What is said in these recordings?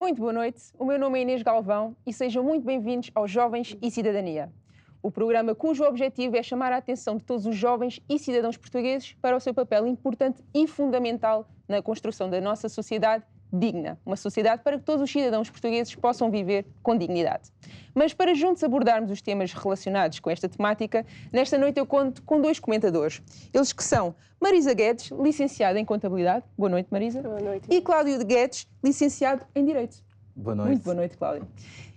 Muito boa noite, o meu nome é Inês Galvão e sejam muito bem-vindos aos Jovens e Cidadania. O programa cujo objetivo é chamar a atenção de todos os jovens e cidadãos portugueses para o seu papel importante e fundamental na construção da nossa sociedade digna. Uma sociedade para que todos os cidadãos portugueses possam viver com dignidade. Mas para juntos abordarmos os temas relacionados com esta temática, nesta noite eu conto com dois comentadores. Eles que são Marisa Guedes, licenciada em Contabilidade. Boa noite, Marisa. Boa noite. E Cláudio Guedes, licenciado em Direito. Boa noite. Muito boa noite, Cláudio.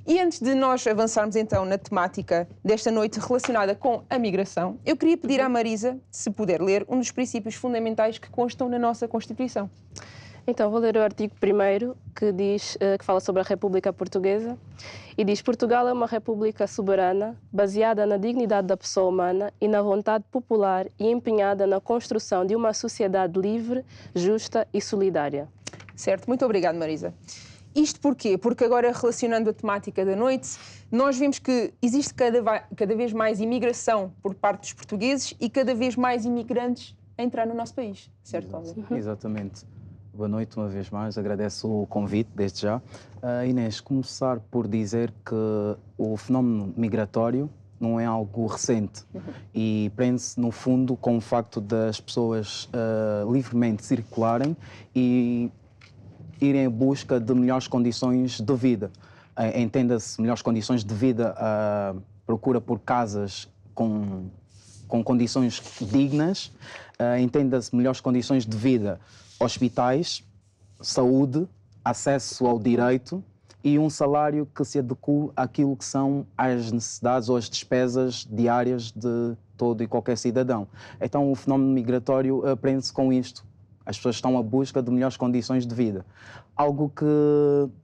E antes de nós avançarmos então na temática desta noite relacionada com a migração, eu queria pedir à Marisa, se puder ler, um dos princípios fundamentais que constam na nossa Constituição. Então, vou ler o artigo 1º, que fala sobre a República Portuguesa, e diz: Portugal é uma república soberana, baseada na dignidade da pessoa humana e na vontade popular e empenhada na construção de uma sociedade livre, justa e solidária. Certo, muito obrigada, Marisa. Isto porquê? Porque agora, relacionando a temática da noite, nós vimos que existe cada vez mais imigração por parte dos portugueses e cada vez mais imigrantes a entrar no nosso país, certo, Cláudio? Exatamente. Boa noite uma vez mais, agradeço o convite desde já. Inês, começar por dizer que o fenómeno migratório não é algo recente e prende-se no fundo com o facto das pessoas livremente circularem e irem em busca de melhores condições de vida. Entenda-se melhores condições de vida, procura por casas com condições dignas, entenda-se melhores condições de vida, hospitais, saúde, acesso ao direito e um salário que se adeque àquilo que são as necessidades ou as despesas diárias de todo e qualquer cidadão. Então o fenómeno migratório prende-se com isto. As pessoas estão à busca de melhores condições de vida. Algo que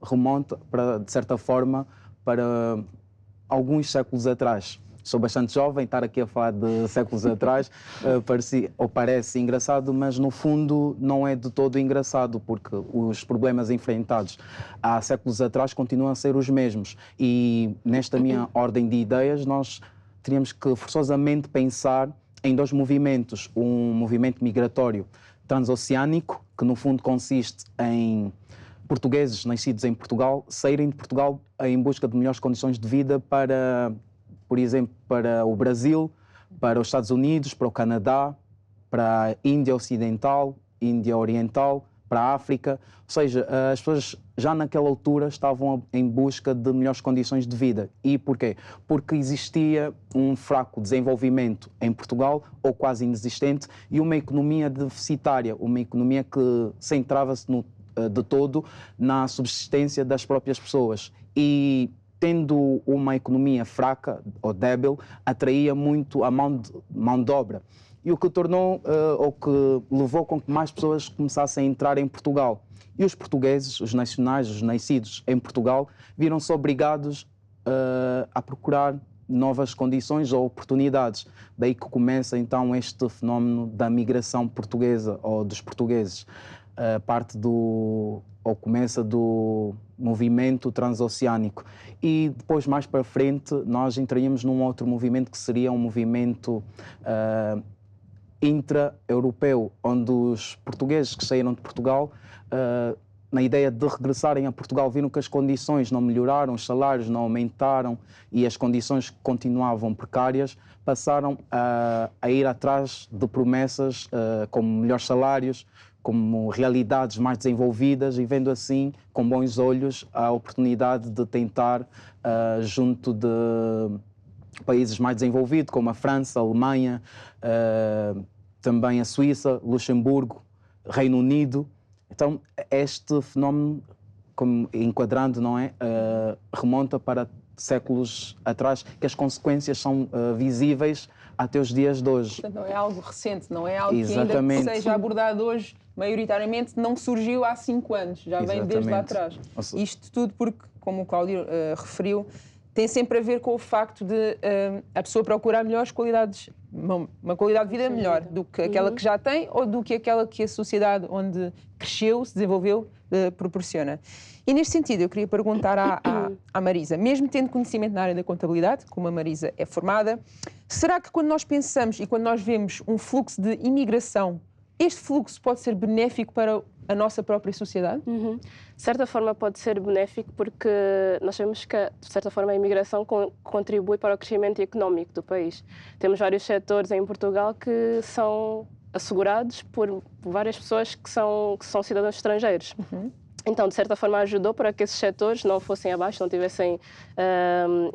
remonta, de certa forma, para alguns séculos atrás. Sou bastante jovem, estar aqui a falar de séculos atrás parece engraçado, mas no fundo não é de todo engraçado, porque os problemas enfrentados há séculos atrás continuam a ser os mesmos. E nesta minha ordem de ideias, nós teríamos que forçosamente pensar em dois movimentos. Um movimento migratório transoceânico, que no fundo consiste em portugueses nascidos em Portugal saírem de Portugal em busca de melhores condições de vida para, por exemplo, para o Brasil, para os Estados Unidos, para o Canadá, para a Índia Ocidental, Índia Oriental, para a África. Ou seja, as pessoas já naquela altura estavam em busca de melhores condições de vida. E porquê? Porque existia um fraco desenvolvimento em Portugal, ou quase inexistente, e uma economia deficitária, uma economia que centrava-se de todo na subsistência das próprias pessoas. E tendo uma economia fraca ou débil, atraía muito a mão de obra. E o que tornou, ou que levou com que mais pessoas começassem a entrar em Portugal. E os portugueses, os nacionais, os nascidos em Portugal, viram-se obrigados a procurar novas condições ou oportunidades. Daí que começa então este fenómeno da migração portuguesa ou dos portugueses. Começa do movimento transoceânico. E depois, mais para frente, nós entraríamos num outro movimento que seria um movimento intra-europeu, onde os portugueses que saíram de Portugal, na ideia de regressarem a Portugal, viram que as condições não melhoraram, os salários não aumentaram e as condições continuavam precárias, passaram a ir atrás de promessas como melhores salários, como realidades mais desenvolvidas e vendo assim com bons olhos a oportunidade de tentar junto de países mais desenvolvidos como a França, a Alemanha, também a Suíça, Luxemburgo, Reino Unido. Então este fenómeno, como enquadrando, não é, remonta para séculos atrás, que as consequências são visíveis até os dias de hoje. Portanto, não é algo recente, não é algo Exatamente. que ainda seja abordado hoje, maioritariamente não surgiu há 5 anos, já vem desde lá atrás. Isto tudo porque, como o Cláudio referiu, tem sempre a ver com o facto de a pessoa procurar melhores qualidades, uma qualidade de vida melhor do que aquela que já tem ou do que aquela que a sociedade onde cresceu, se desenvolveu, proporciona. E neste sentido eu queria perguntar à Marisa, mesmo tendo conhecimento na área da contabilidade, como a Marisa é formada, será que quando nós pensamos e quando nós vemos um fluxo de imigração, este fluxo pode ser benéfico para a nossa própria sociedade? De certa forma pode ser benéfico porque nós sabemos que, de certa forma, a imigração contribui para o crescimento económico do país. Temos vários setores em Portugal que são assegurados por várias pessoas que são cidadãos estrangeiros. Então, de certa forma, ajudou para que esses setores não fossem abaixo, não tivessem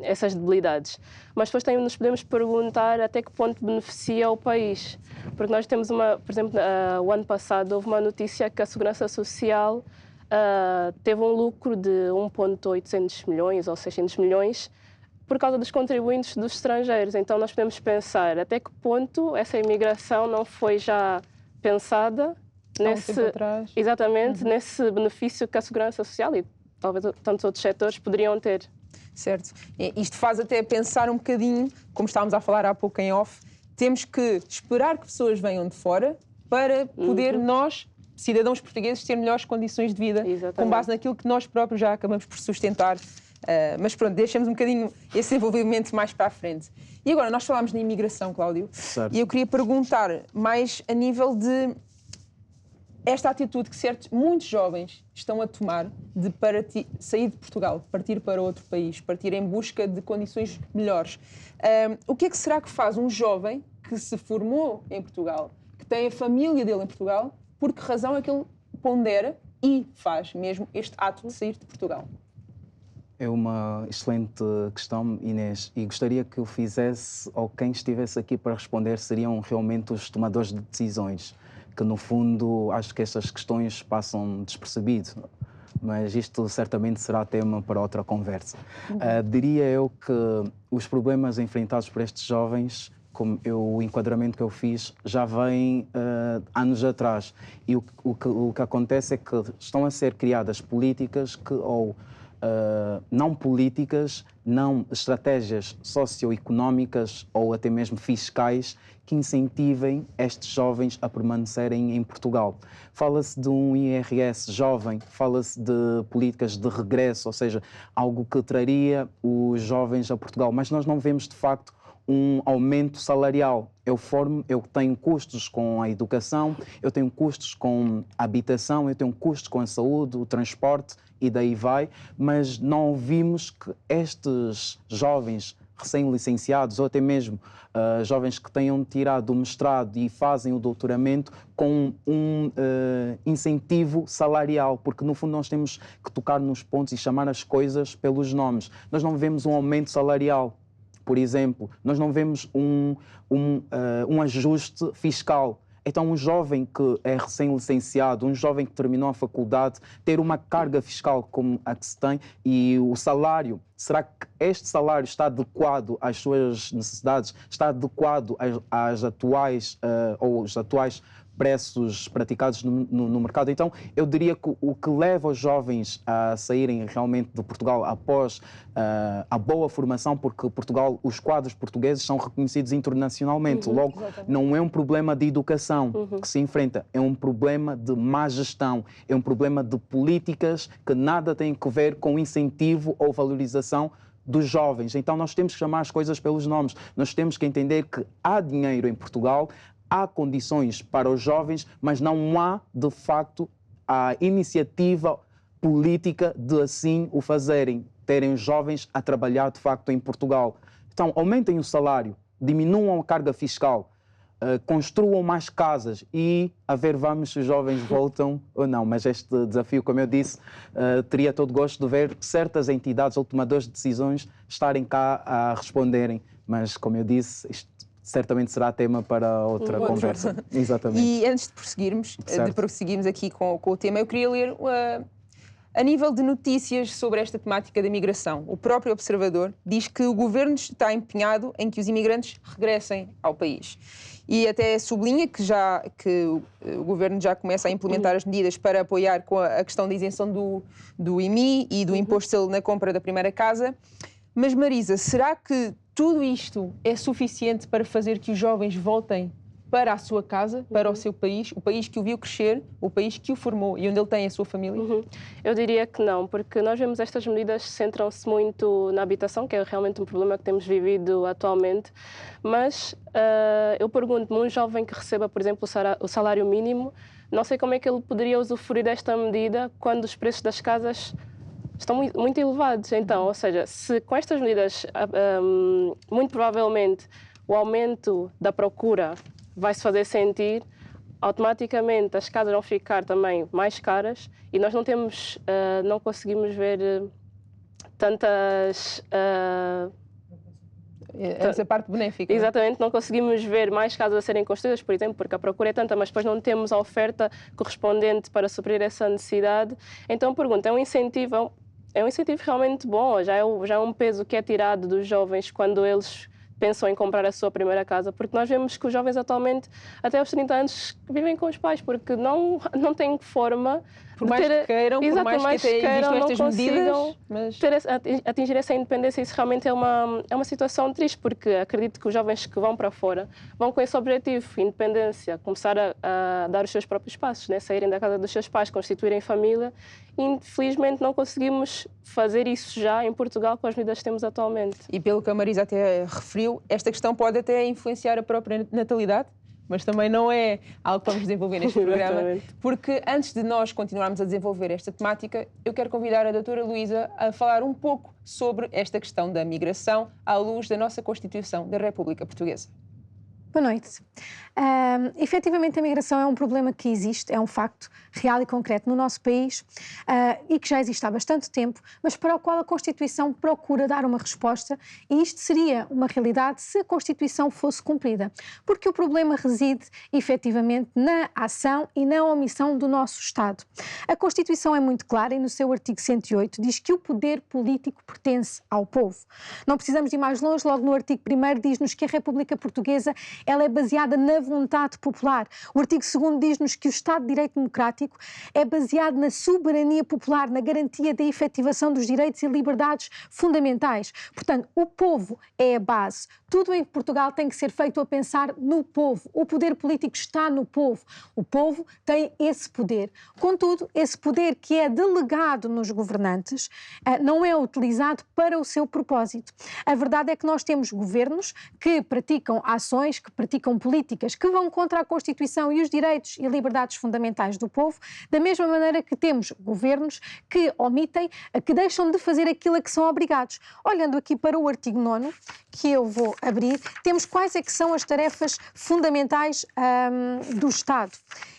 essas debilidades. Mas depois também nos podemos perguntar até que ponto beneficia o país. Porque nós temos por exemplo, o ano passado houve uma notícia que a Segurança Social teve um lucro de 1,800 milhões ou 600 milhões por causa dos contribuintes dos estrangeiros. Então, nós podemos pensar até que ponto essa imigração não foi já pensada nesse benefício que a Segurança Social e talvez tantos outros setores poderiam ter. Certo. Isto faz até pensar um bocadinho, como estávamos a falar há pouco em off, temos que esperar que pessoas venham de fora para poder nós, cidadãos portugueses, ter melhores condições de vida, com base naquilo que nós próprios já acabamos por sustentar. Mas pronto, deixamos um bocadinho esse desenvolvimento mais para a frente. E agora, nós falámos na imigração, Cláudio, e eu queria perguntar mais a nível de esta atitude que muitos jovens estão a tomar de sair de Portugal, partir para outro país, partir em busca de condições melhores. O que é que será que faz um jovem que se formou em Portugal, que tem a família dele em Portugal, por que razão é que ele pondera e faz mesmo este ato de sair de Portugal? É uma excelente questão, Inês, e gostaria que o fizesse, ou quem estivesse aqui para responder, seriam realmente os tomadores de decisões, que no fundo acho que estas questões passam despercebido, mas isto certamente será tema para outra conversa. Diria eu que os problemas enfrentados por estes jovens, como o enquadramento que eu fiz, já vem anos atrás, e o que acontece é que estão a ser criadas políticas não políticas, não estratégias socioeconómicas ou até mesmo fiscais que incentivem estes jovens a permanecerem em Portugal. Fala-se de um IRS jovem, fala-se de políticas de regresso, ou seja, algo que traria os jovens a Portugal, mas nós não vemos de facto um aumento salarial. Eu tenho custos com a educação, eu tenho custos com a habitação, eu tenho custos com a saúde, o transporte e daí vai, mas não vimos que estes jovens recém-licenciados ou até mesmo jovens que tenham tirado o mestrado e fazem o doutoramento com um incentivo salarial, porque no fundo nós temos que tocar nos pontos e chamar as coisas pelos nomes. Nós não vemos um aumento salarial. Por exemplo, nós não vemos um ajuste fiscal. Então, um jovem que é recém-licenciado, um jovem que terminou a faculdade, ter uma carga fiscal como a que se tem e o salário, será que este salário está adequado às suas necessidades, está adequado às atuais ou os atuais preços praticados no mercado? Então, eu diria que o que leva os jovens a saírem realmente de Portugal após a boa formação, porque Portugal, os quadros portugueses são reconhecidos internacionalmente. Logo, não é um problema de educação que se enfrenta, é um problema de má gestão, é um problema de políticas que nada tem a ver com incentivo ou valorização dos jovens. Então, nós temos que chamar as coisas pelos nomes. Nós temos que entender que há dinheiro em Portugal, há condições para os jovens, mas não há, de facto, a iniciativa política de assim o fazerem, terem os jovens a trabalhar, de facto, em Portugal. Então, aumentem o salário, diminuam a carga fiscal, construam mais casas e a ver vamos se os jovens voltam ou não. Mas este desafio, como eu disse, teria todo gosto de ver certas entidades ou tomadores de decisões estarem cá a responderem. Mas, como eu disse, isto certamente será tema para outra conversa. Exatamente. E antes de prosseguirmos aqui com o tema, eu queria ler a nível de notícias sobre esta temática da migração. O próprio Observador diz que o governo está empenhado em que os imigrantes regressem ao país. E até sublinha que o governo já começa a implementar as medidas para apoiar com a questão da isenção do IMI e do imposto na compra da primeira casa. Mas, Marisa, será que tudo isto é suficiente para fazer que os jovens voltem para a sua casa, para o seu país, o país que o viu crescer, o país que o formou e onde ele tem a sua família? Eu diria que não, porque nós vemos estas medidas centram-se muito na habitação, que é realmente um problema que temos vivido atualmente, mas eu pergunto-me, um jovem que receba, por exemplo, o salário mínimo, não sei como é que ele poderia usufruir desta medida quando os preços das casas estão muito elevados. Então, ou seja, se com estas medidas, muito provavelmente, o aumento da procura vai se fazer sentir, automaticamente as casas vão ficar também mais caras e nós não conseguimos ver tantas... Essa parte benéfica. Exatamente, não conseguimos ver mais casas a serem construídas, por exemplo, porque a procura é tanta, mas depois não temos a oferta correspondente para suprir essa necessidade. Então, pergunto, é um incentivo realmente bom, já é um peso que é tirado dos jovens quando eles pensam em comprar a sua primeira casa, porque nós vemos que os jovens atualmente, até aos 30 anos, vivem com os pais, porque não têm forma por mais que queiram, exato, por mais que queiram, estas medidas, mas... atingir essa independência. Isso realmente é uma situação triste, porque acredito que os jovens que vão para fora vão com esse objetivo, independência, começar a dar os seus próprios passos, né? Saírem da casa dos seus pais, constituírem família. Infelizmente não conseguimos fazer isso já em Portugal com as medidas que temos atualmente. E pelo que a Marisa até referiu, esta questão pode até influenciar a própria natalidade, mas também não é algo que vamos desenvolver neste programa, porque antes de nós continuarmos a desenvolver esta temática, eu quero convidar a doutora Luísa a falar um pouco sobre esta questão da migração à luz da nossa Constituição da República Portuguesa. Boa noite. Efetivamente, a migração é um problema que existe, é um facto real e concreto no nosso país e que já existe há bastante tempo, mas para o qual a Constituição procura dar uma resposta, e isto seria uma realidade se a Constituição fosse cumprida. Porque o problema reside, efetivamente, na ação e na omissão do nosso Estado. A Constituição é muito clara e no seu artigo 108 diz que o poder político pertence ao povo. Não precisamos de ir mais longe, logo no artigo 1º diz-nos que a República Portuguesa ela é baseada na vontade popular. O artigo 2º diz-nos que o Estado de Direito Democrático é baseado na soberania popular, na garantia da efetivação dos direitos e liberdades fundamentais. Portanto, o povo é a base. Tudo em Portugal tem que ser feito a pensar no povo. O poder político está no povo. O povo tem esse poder. Contudo, esse poder que é delegado nos governantes não é utilizado para o seu propósito. A verdade é que nós temos governos que praticam ações, que praticam políticas que vão contra a Constituição e os direitos e liberdades fundamentais do povo, da mesma maneira que temos governos que omitem, que deixam de fazer aquilo a que são obrigados. Olhando aqui para o artigo 9º, que eu vou abrir, temos quais é que são as tarefas fundamentais do Estado.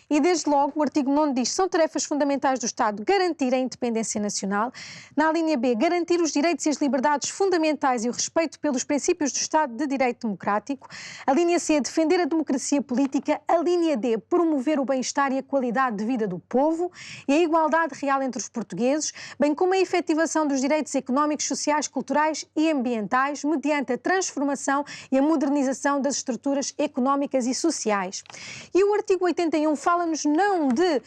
E desde logo o artigo 9º diz: são tarefas fundamentais do Estado garantir a independência nacional. Na linha B, garantir os direitos e as liberdades fundamentais e o respeito pelos princípios do Estado de Direito Democrático. A linha C, defender a democracia política. A linha D, promover o bem-estar e a qualidade de vida do povo e a igualdade real entre os portugueses, bem como a efetivação dos direitos económicos, sociais, culturais e ambientais mediante a transformação e a modernização das estruturas económicas e sociais. E o artigo 81 fala-nos não de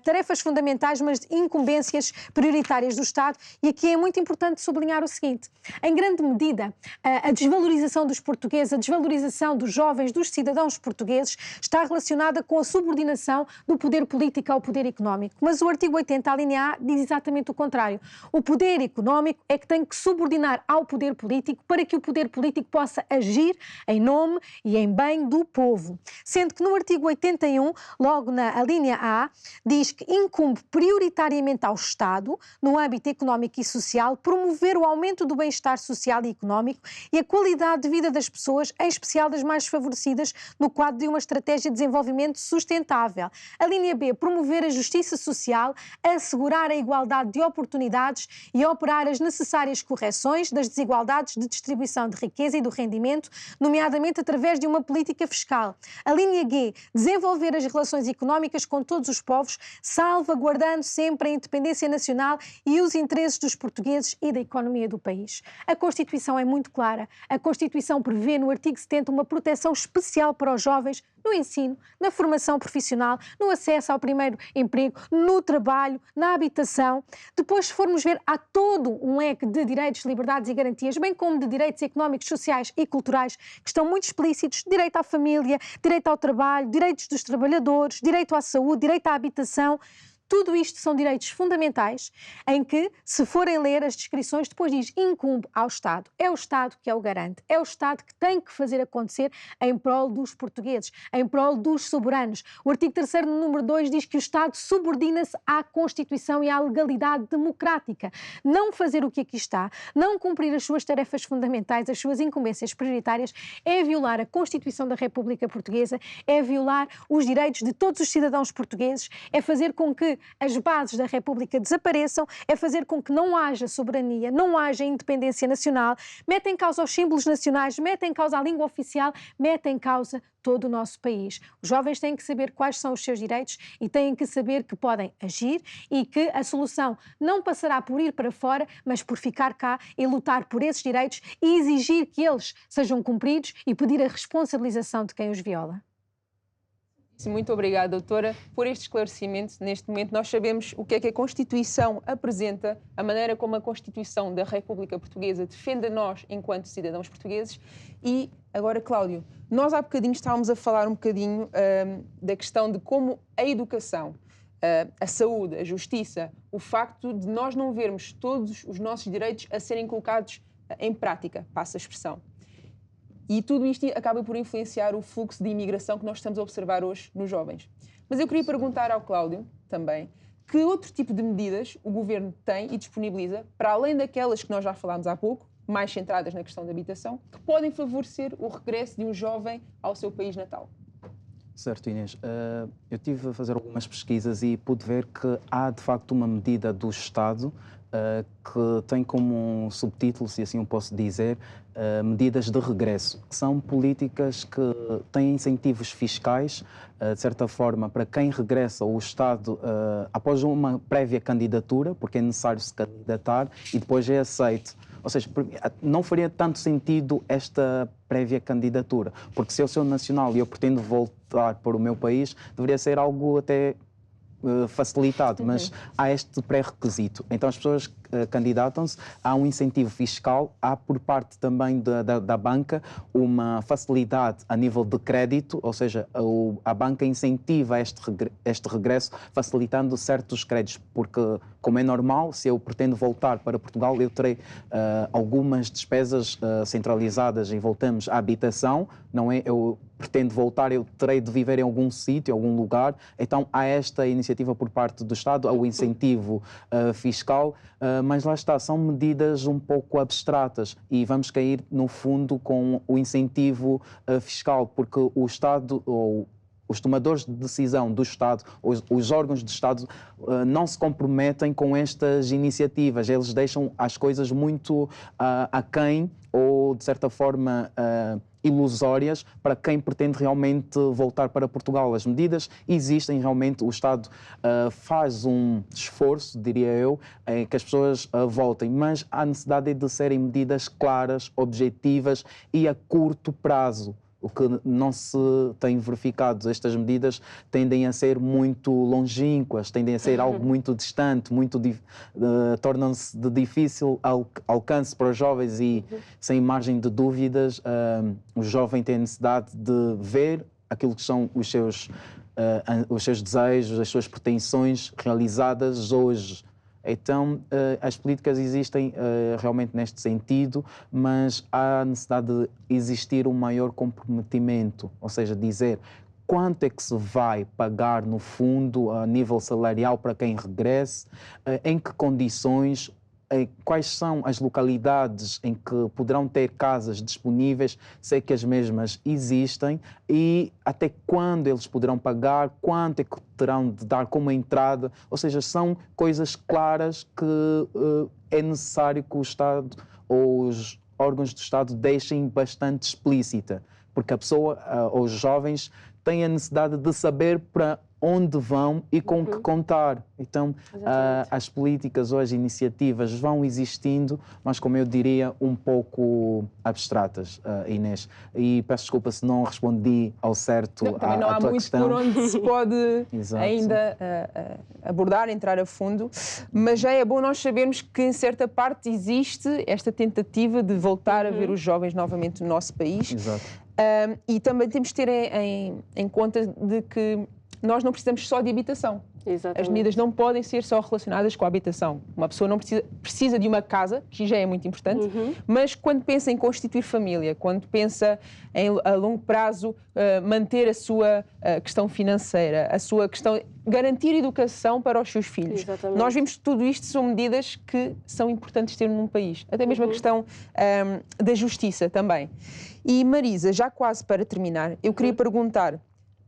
tarefas fundamentais, mas de incumbências prioritárias do Estado, e aqui é muito importante sublinhar o seguinte: em grande medida, a desvalorização dos portugueses, a desvalorização dos jovens, dos cidadãos portugueses, está relacionada com a subordinação do poder político ao poder económico. Mas o artigo 80, a linha A, diz exatamente o contrário. O poder económico é que tem que subordinar ao poder político para que o poder político possa agir em nome e em bem do povo. Sendo que no artigo 81, logo na linha A, diz que incumbe prioritariamente ao Estado, no âmbito económico e social, promover o aumento do bem-estar social e económico e a qualidade de vida das pessoas, em especial das mais desfavorecidas, no quadro de uma estratégia de desenvolvimento sustentável. A linha B, promover a justiça social, assegurar a igualdade de oportunidades e operar as necessárias correções das desigualdades de distribuição de riqueza e do rendimento, nomeadamente através de uma política fiscal. A linha G, desenvolver as relações económicas com todos os povos, salvaguardando sempre a independência nacional e os interesses dos portugueses e da economia do país. A Constituição é muito clara. A Constituição prevê no artigo 70 uma proteção especial para os jovens no ensino, na formação profissional, no acesso ao primeiro emprego, no trabalho, na habitação. Depois, se formos ver, há todo um leque de direitos, liberdades e garantias, bem como de direitos económicos, sociais e culturais que estão muito explícitos: direito à família, direito ao trabalho, direitos dos trabalhadores, direito à saúde, direito à habitação. Tudo isto são direitos fundamentais em que, se forem ler as descrições, depois diz incumbe ao Estado. É o Estado que é o garante, é o Estado que tem que fazer acontecer em prol dos portugueses, em prol dos soberanos. O artigo 3º, no número 2, diz que o Estado subordina-se à Constituição e à legalidade democrática. Não fazer o que aqui está, não cumprir as suas tarefas fundamentais, as suas incumbências prioritárias, é violar a Constituição da República Portuguesa, é violar os direitos de todos os cidadãos portugueses, é fazer com que as bases da República desapareçam, é fazer com que não haja soberania, não haja independência nacional, mete em causa os símbolos nacionais, mete em causa a língua oficial, mete em causa todo o nosso país. Os jovens têm que saber quais são os seus direitos e têm que saber que podem agir e que a solução não passará por ir para fora, mas por ficar cá e lutar por esses direitos e exigir que eles sejam cumpridos e pedir a responsabilização de quem os viola. Muito obrigada, doutora, por este esclarecimento. Neste momento nós sabemos o que é que a Constituição apresenta, a maneira como a Constituição da República Portuguesa defende a nós enquanto cidadãos portugueses. E agora, Cláudio, nós há bocadinho estávamos a falar um bocadinho da questão de como a educação, a saúde, a justiça, o facto de nós não vermos todos os nossos direitos a serem colocados em prática, passa a expressão. E tudo isto acaba por influenciar o fluxo de imigração que nós estamos a observar hoje nos jovens. Mas eu queria perguntar ao Cláudio também, que outro tipo de medidas o Governo tem e disponibiliza, para além daquelas que nós já falámos há pouco, mais centradas na questão da habitação, que podem favorecer o regresso de um jovem ao seu país natal? Certo, Inês. Eu estive a fazer algumas pesquisas e pude ver que há, de facto, uma medida do Estado que tem como subtítulo, se assim eu posso dizer, medidas de regresso, que são políticas que têm incentivos fiscais, de certa forma, para quem regressa ao Estado após uma prévia candidatura, porque é necessário se candidatar e depois é aceito. Ou seja, não faria tanto sentido esta prévia candidatura, porque se eu sou nacional e eu pretendo voltar para o meu país, deveria ser algo até facilitado, mas há este pré-requisito. Então as pessoas candidatam-se, há um incentivo fiscal, há por parte também da banca uma facilidade a nível de crédito, ou seja, a banca incentiva este regresso facilitando certos créditos, porque, como é normal, se eu pretendo voltar para Portugal, eu terei algumas despesas centralizadas e voltamos à habitação, não é? Eu pretendo voltar, eu terei de viver em algum sítio, em algum lugar, então há esta iniciativa por parte do Estado, há o incentivo fiscal, mas lá está, são medidas um pouco abstratas e vamos cair no fundo com o incentivo fiscal, porque o Estado, ou os tomadores de decisão do Estado, os órgãos do Estado, não se comprometem com estas iniciativas, eles deixam as coisas muito aquém ou, de certa forma, ilusórias para quem pretende realmente voltar para Portugal. As medidas existem realmente, o Estado faz um esforço, diria eu, em que as pessoas voltem, mas há necessidade de serem medidas claras, objetivas e a curto prazo. O que não se tem verificado, estas medidas tendem a ser muito longínquas, tendem a ser algo muito distante, tornam-se de difícil alcance para os jovens e, sem margem de dúvidas, o jovem tem a necessidade de ver aquilo que são os seus desejos, as suas pretensões realizadas hoje. Então, as políticas existem realmente neste sentido, mas há necessidade de existir um maior comprometimento, ou seja, dizer quanto é que se vai pagar no fundo a nível salarial para quem regresse, em que condições, quais são as localidades em que poderão ter casas disponíveis, sei que as mesmas existem, e até quando eles poderão pagar, quanto é que terão de dar como entrada, ou seja, são coisas claras que é necessário que o Estado ou os órgãos do Estado deixem bastante explícita, porque a pessoa, os jovens, têm a necessidade de saber para onde vão e com que contar. Então, as políticas ou as iniciativas vão existindo, mas, como eu diria, um pouco abstratas, Inês. E peço desculpa se não respondi ao certo à tua questão. Também não há muito por onde se pode ainda abordar, entrar a fundo, mas já é bom nós sabermos que, em certa parte, existe esta tentativa de voltar a ver os jovens novamente no nosso país. Exato. E também temos de ter em conta de que nós não precisamos só de habitação. Exatamente. As medidas não podem ser só relacionadas com a habitação. Uma pessoa não precisa de uma casa, que já é muito importante, mas quando pensa em constituir família, quando pensa a longo prazo manter a sua questão financeira, a sua questão, garantir educação para os seus filhos. Exatamente. Nós vimos que tudo isto são medidas que são importantes ter num país. Até mesmo a questão da justiça também. E Marisa, já quase para terminar, eu queria perguntar,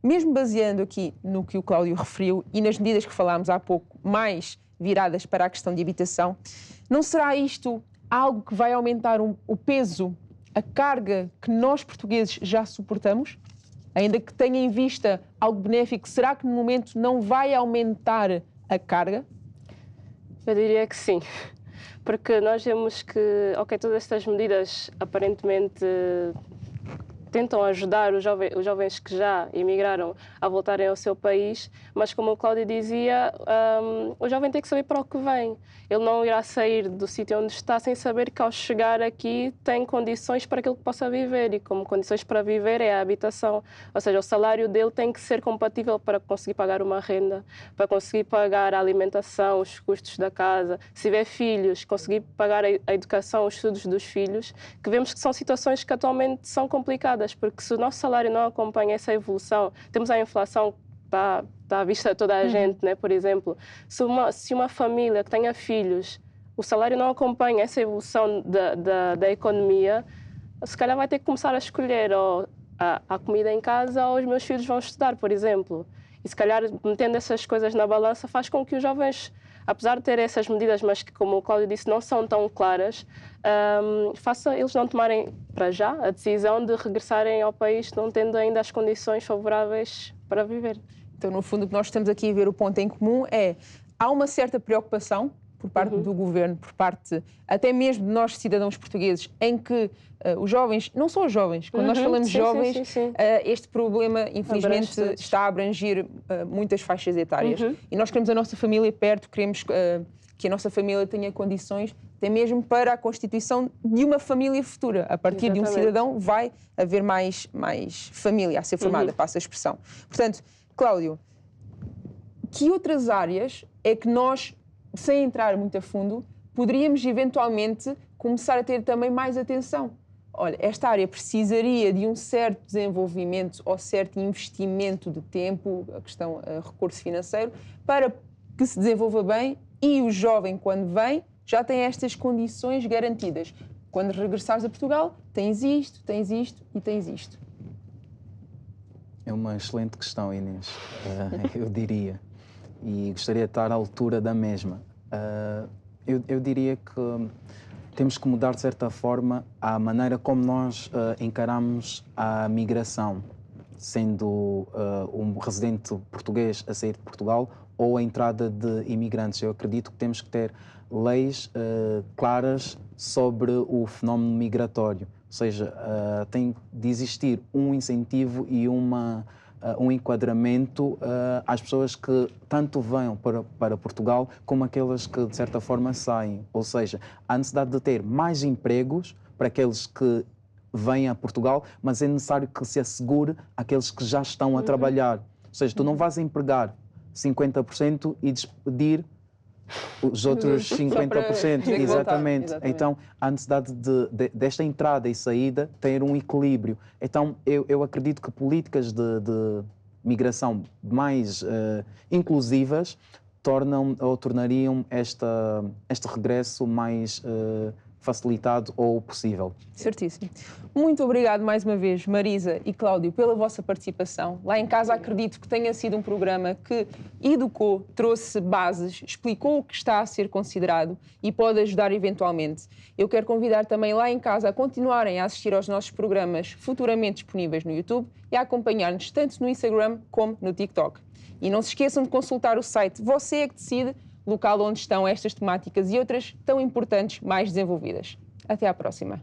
mesmo baseando aqui no que o Cláudio referiu e nas medidas que falámos há pouco, mais viradas para a questão de habitação, não será isto algo que vai aumentar o peso, a carga que nós portugueses já suportamos? Ainda que tenha em vista algo benéfico, será que no momento não vai aumentar a carga? Eu diria que sim, porque nós vemos que, todas estas medidas aparentemente tentam ajudar os jovens que já emigraram a voltarem ao seu país, mas como o Cláudio dizia, o jovem tem que saber para o que vem. Ele não irá sair do sítio onde está sem saber que ao chegar aqui tem condições para aquilo que possa viver, e como condições para viver é a habitação. Ou seja, o salário dele tem que ser compatível para conseguir pagar uma renda, para conseguir pagar a alimentação, os custos da casa, se tiver filhos, conseguir pagar a educação, os estudos dos filhos, que vemos que são situações que atualmente são complicadas, porque se o nosso salário não acompanha essa evolução, temos a inflação que está à vista de toda a gente, né? Por exemplo, se uma família que tenha filhos, o salário não acompanha essa evolução da economia, se calhar vai ter que começar a escolher ou a comida em casa ou os meus filhos vão estudar, por exemplo. E se calhar, metendo essas coisas na balança, faz com que os jovens, apesar de ter essas medidas, mas que, como o Cláudio disse, não são tão claras, faça eles não tomarem, para já, a decisão de regressarem ao país não tendo ainda as condições favoráveis para viver. Então, no fundo, o que nós estamos aqui a ver, o ponto em comum é, há uma certa preocupação por parte do governo, por parte até mesmo de nós, cidadãos portugueses, em que os jovens, não só os jovens, quando nós falamos de jovens, sim. Este problema, infelizmente, está a abranger muitas faixas etárias. E nós queremos a nossa família perto, queremos que a nossa família tenha condições, até mesmo para a constituição de uma família futura. A partir de um cidadão vai haver mais família a ser formada, passa a expressão. Portanto, Cláudio, que outras áreas é que nós, sem entrar muito a fundo, poderíamos eventualmente começar a ter também mais atenção? Olha, esta área precisaria de um certo desenvolvimento ou certo investimento de tempo, a questão recurso financeiro, para que se desenvolva bem e o jovem, quando vem, já tem estas condições garantidas. Quando regressares a Portugal, tens isto e tens isto. É uma excelente questão, Inês, eu diria, e gostaria de estar à altura da mesma. Eu diria que temos que mudar, de certa forma, a maneira como nós encaramos a migração, sendo um residente português a sair de Portugal ou a entrada de imigrantes. Eu acredito que temos que ter leis claras sobre o fenómeno migratório. Ou seja, tem de existir um incentivo e um enquadramento às pessoas que tanto vêm para Portugal como aquelas que, de certa forma, saem. Ou seja, há necessidade de ter mais empregos para aqueles que vêm a Portugal, mas é necessário que se assegure aqueles que já estão a trabalhar. Ou seja, tu não vais empregar 50% e despedir os outros 50%. Exatamente. Então, há necessidade desta entrada e saída ter um equilíbrio. Então, eu acredito que políticas de migração mais inclusivas tornariam este regresso mais facilitado ou possível. Certíssimo. Muito obrigado mais uma vez, Marisa e Cláudio, pela vossa participação. Lá em casa acredito que tenha sido um programa que educou, trouxe bases, explicou o que está a ser considerado e pode ajudar eventualmente. Eu quero convidar também lá em casa a continuarem a assistir aos nossos programas futuramente disponíveis no YouTube e a acompanhar-nos tanto no Instagram como no TikTok. E não se esqueçam de consultar o site Você é que Decide, local onde estão estas temáticas e outras tão importantes mais desenvolvidas. Até à próxima.